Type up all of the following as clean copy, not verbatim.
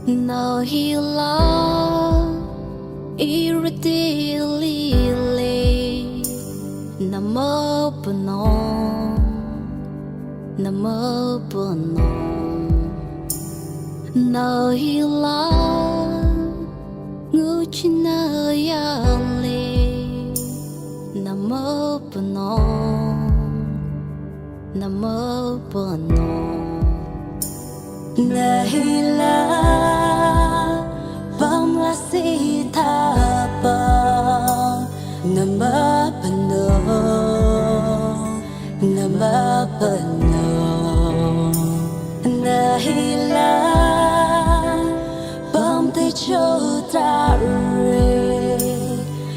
Now he love irredeemably Namo Bono Now he love Nguchina Yale Namo Bono Nahila Bamla Sitapa Namapano Nahila Bam Te Chodare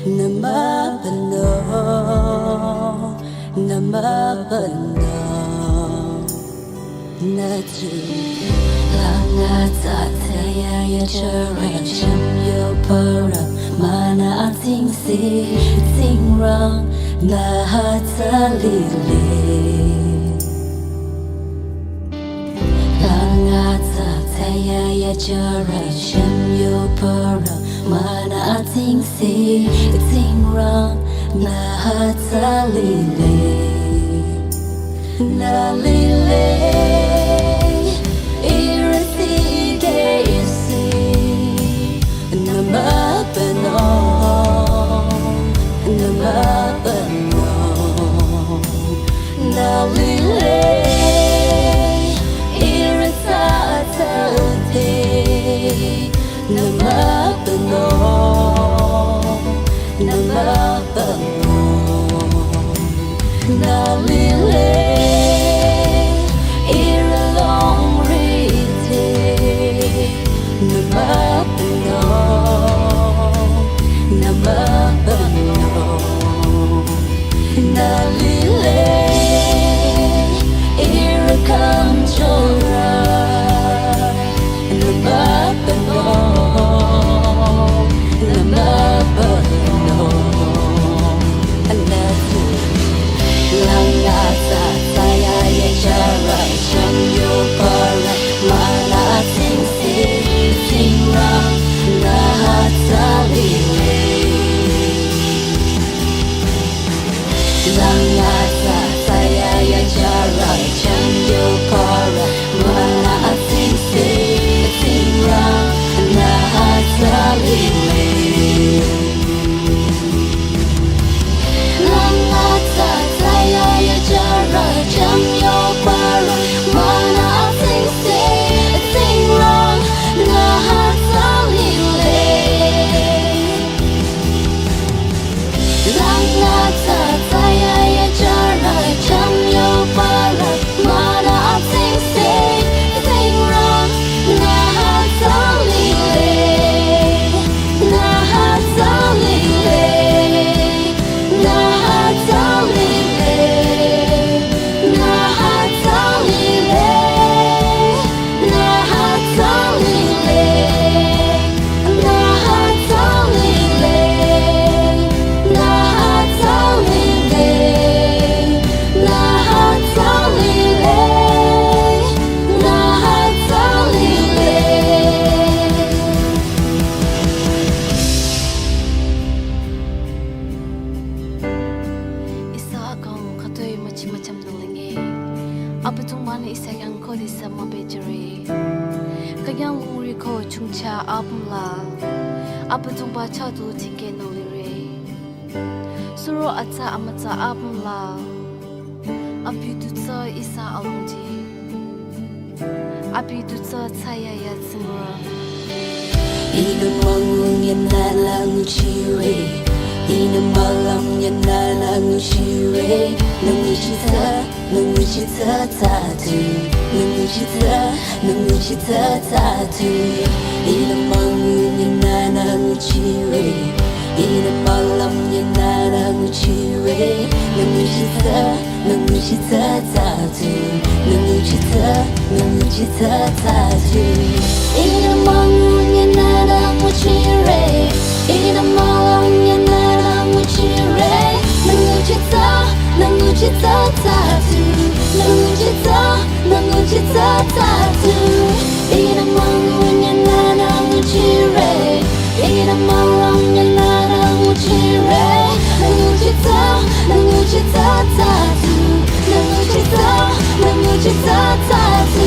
Namapano Natu Langata Taya Yacharancham Yopara Mana Ating Si Ting Rang Nahata Lili Langata Taya Yacharancham Yopara Mana Ating Si Ting Rang Nahata Lili Na Lili Isagang ko di sa mabejere Kayang nguri ko chungcha apumla Apatung ba chadu tike no lire Suro atsa amatsa apumla Apidutsa isa alungji Apidutsa tsaya ya tsimura Inamang yanalang chire Inamalang yanalang chire Nanguchita tatu Nanguchita tatu Inamang yanalang chire Inamalang yanalang chire Nanguchita tatu Nanguchita tatu Inamang yanalang chire Inamalang yanalang chire Nanguchita tatu Nanguchita tatu Inamang yanalang Ratatu